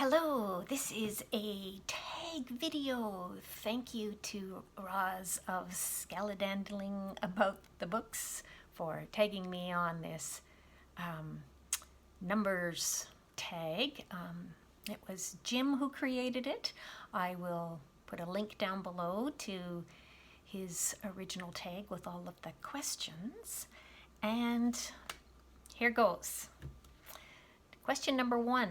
Hello, this is a tag video. Thank you to Roz of Scallydandling about the books for tagging me on this numbers tag. It was Jim who created it. I will put a link down below to his original tag with all of the questions. And here goes. Question number 1.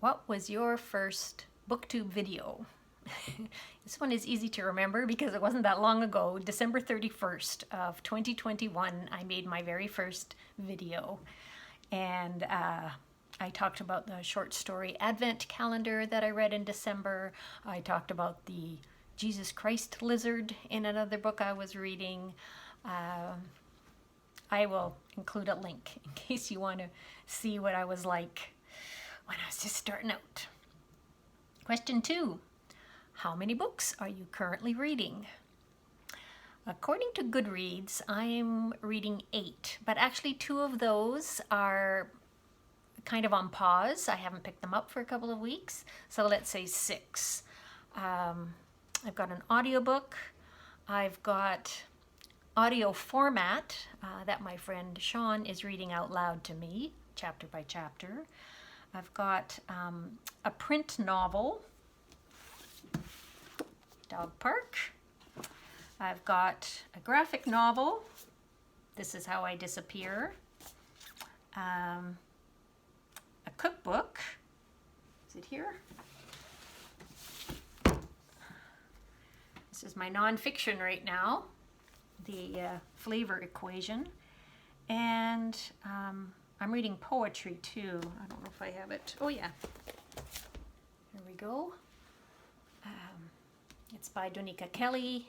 What was your first Booktube video? This one is easy to remember because it wasn't that long ago. December 31st of 2021, I made my very first video. And I talked about the short story Advent calendar that I read in December. I talked about the Jesus Christ lizard in another book I was reading. I will include a link in case you want to see what I was like when I was just starting out. Question 2. How many books are you currently reading? According to Goodreads, I'm reading 8, but actually 2 of those are kind of on pause. I haven't picked them up for a couple of weeks, so let's say 6. I've got an audiobook. I've got audio format that my friend Sean is reading out loud to me, chapter by chapter. I've got a print novel, Dog Park. I've got a graphic novel, This Is How I Disappear. A cookbook. Is it here? This is my nonfiction right now, The Flavor Equation. And I'm reading poetry too. I don't know if I have it. Oh yeah. Here we go. It's by Donika Kelly.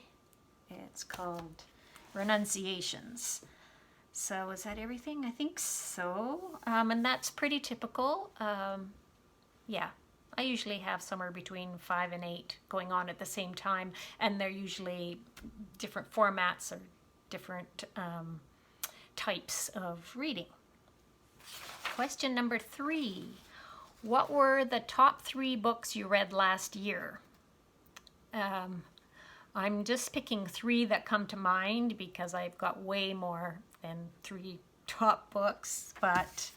It's called Renunciations. So is that everything? I think so. And that's pretty typical. Yeah. I usually have somewhere between 5 and 8 going on at the same time. And they're usually different formats or different types of reading. Question number 3. What were the top 3 books you read last year? I'm just picking 3 that come to mind because I've got way more than 3 top books. But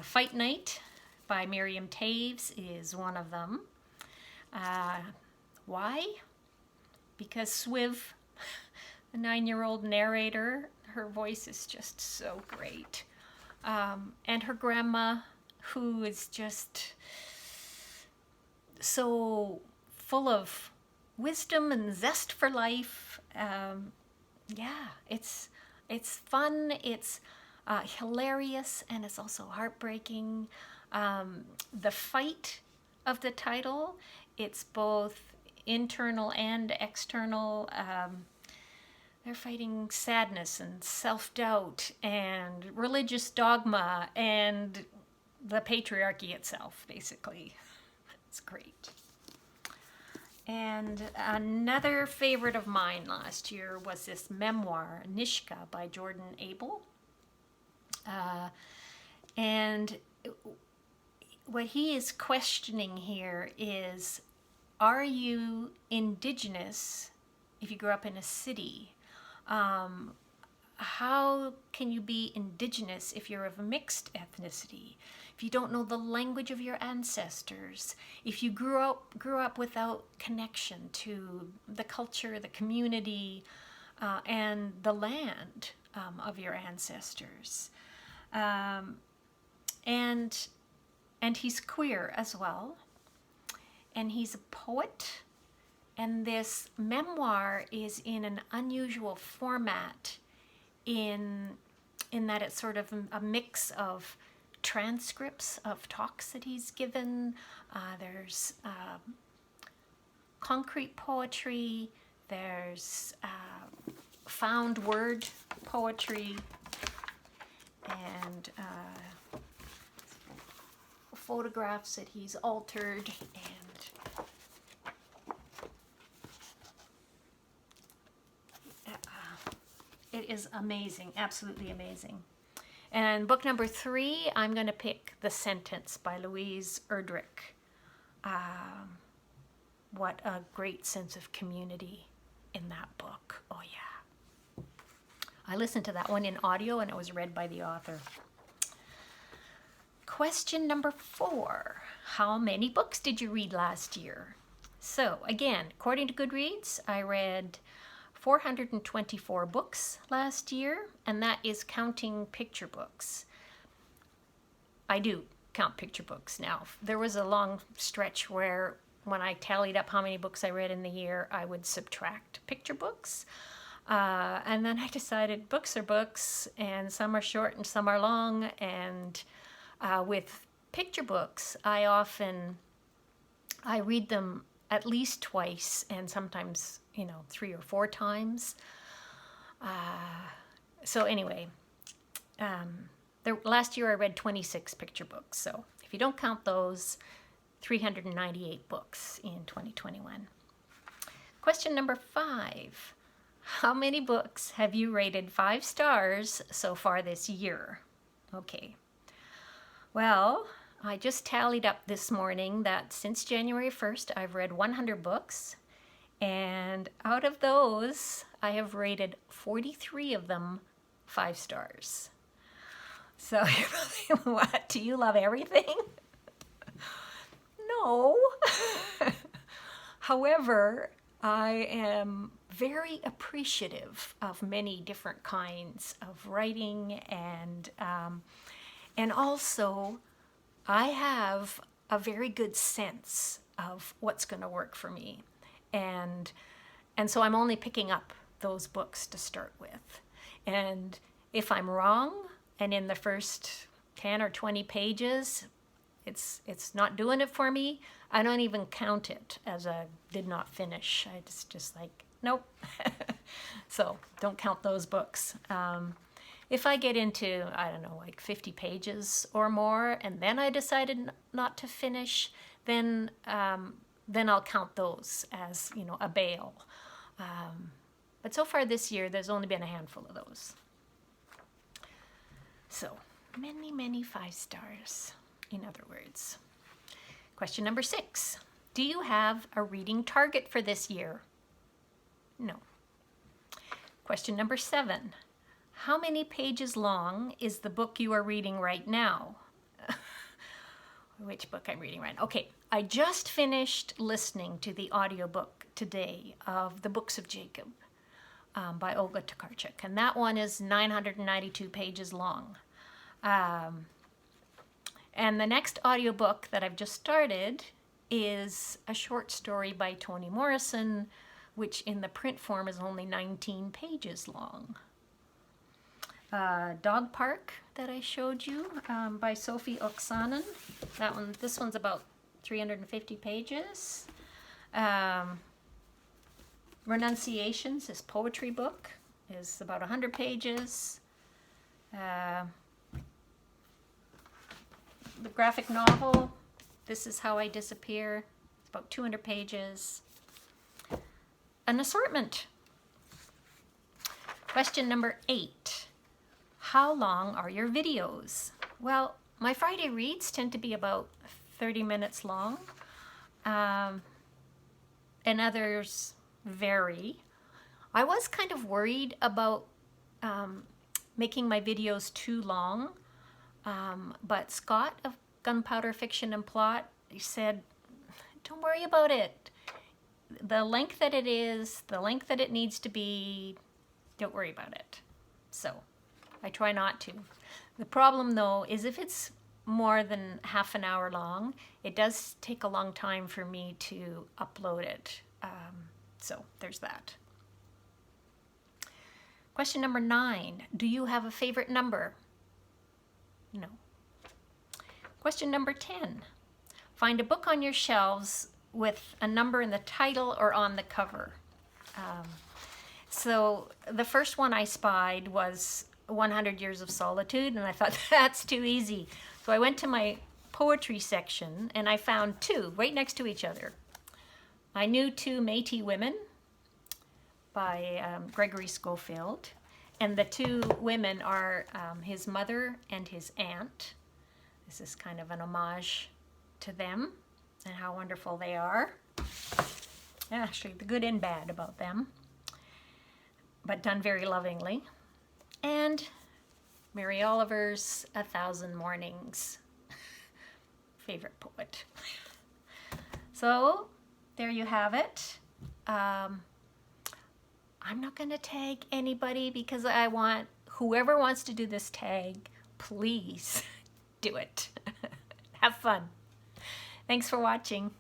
Fight Night by Miriam Toews is one of them. Why? Because Swiv, the 9-year-old narrator, her voice is just so great. And her grandma, who is just so full of wisdom and zest for life. Yeah, it's fun, it's hilarious, and it's also heartbreaking. The fight of the title, it's both internal and external. They're fighting sadness and self-doubt and religious dogma and the patriarchy itself, basically. It's great. And another favorite of mine last year was this memoir, Nishka, by Jordan Abel. And what he is questioning here is, are you indigenous if you grew up in a city? How can you be indigenous if you're of a mixed ethnicity? If you don't know the language of your ancestors, if you grew up without connection to the culture, the community, and the land of your ancestors. And he's queer as well. And he's a poet. And this memoir is in an unusual format in that it's sort of a mix of transcripts of talks that he's given. There's concrete poetry. There's found word poetry. And photographs that he's altered. And it is amazing, absolutely amazing. And book number 3, I'm going to pick The Sentence by Louise Erdrich. What a great sense of community in that book. Oh yeah. I listened to that one in audio and it was read by the author. Question number 4. How many books did you read last year? So again, according to Goodreads, I read 424 books last year, and that is counting picture books. I do count picture books now. There was a long stretch where when I tallied up how many books I read in the year, I would subtract picture books. And then I decided books are books, and some are short and some are long. And with picture books, I read them at least twice, and sometimes, 3 or 4 times. So anyway, last year I read 26 picture books. So if you don't count those, 398 books in 2021. Question number 5. How many books have you rated 5 stars so far this year? Okay. Well, I just tallied up this morning that since January 1st, I've read 100 books. And out of those, I have rated 43 of them 5 stars. So you're probably, what? Do you love everything? No. However, I am very appreciative of many different kinds of writing, and also I have a very good sense of what's going to work for me, and so I'm only picking up those books to start with. And if I'm wrong, and in the first 10 or 20 pages, it's not doing it for me, I don't even count it as a did not finish. It's just like, nope. So don't count those books. If I get into, I don't know, like 50 pages or more, and then I decided not to finish, then I'll count those as, a bail. But so far this year, there's only been a handful of those. So many, many 5 stars. In other words. Question number 6. Do you have a reading target for this year? No. Question number 7. How many pages long is the book you are reading right now? Which book I'm reading right now? Okay, I just finished listening to the audiobook today of The Books of Jacob by Olga Tokarczuk, and that one is 992 pages long. And the next audiobook that I've just started is a short story by Toni Morrison, which in the print form is only 19 pages long. Dog Park that I showed you by Sofi Oksanen. This one's about 350 pages. Renunciations, this poetry book, is about 100 pages. The graphic novel, This Is How I Disappear, it's about 200 pages. An assortment. Question number 8. How long are your videos? Well, my Friday reads tend to be about 30 minutes long, and others vary. I was kind of worried about making my videos too long. But Scott of Gunpowder Fiction and Plot, he said, don't worry about it. The length that it is, the length that it needs to be, don't worry about it. So I try not to. The problem, though, is if it's more than half an hour long, it does take a long time for me to upload it. So there's that. Question number 9. Do you have a favorite number? No. Question number 10. Find a book on your shelves with a number in the title or on the cover. So the first one I spied was 100 Years of Solitude, and I thought, that's too easy. So I went to my poetry section, and I found 2 right next to each other. I knew 2 Metis women by Gregory Scofield, And the two women are his mother and his aunt. This is kind of an homage to them and how wonderful they are. Actually, the good and bad about them, but done very lovingly. And Mary Oliver's A Thousand Mornings, favorite poet. So there you have it. I'm not going to tag anybody because I want whoever wants to do this tag, please do it. Have fun. Thanks for watching.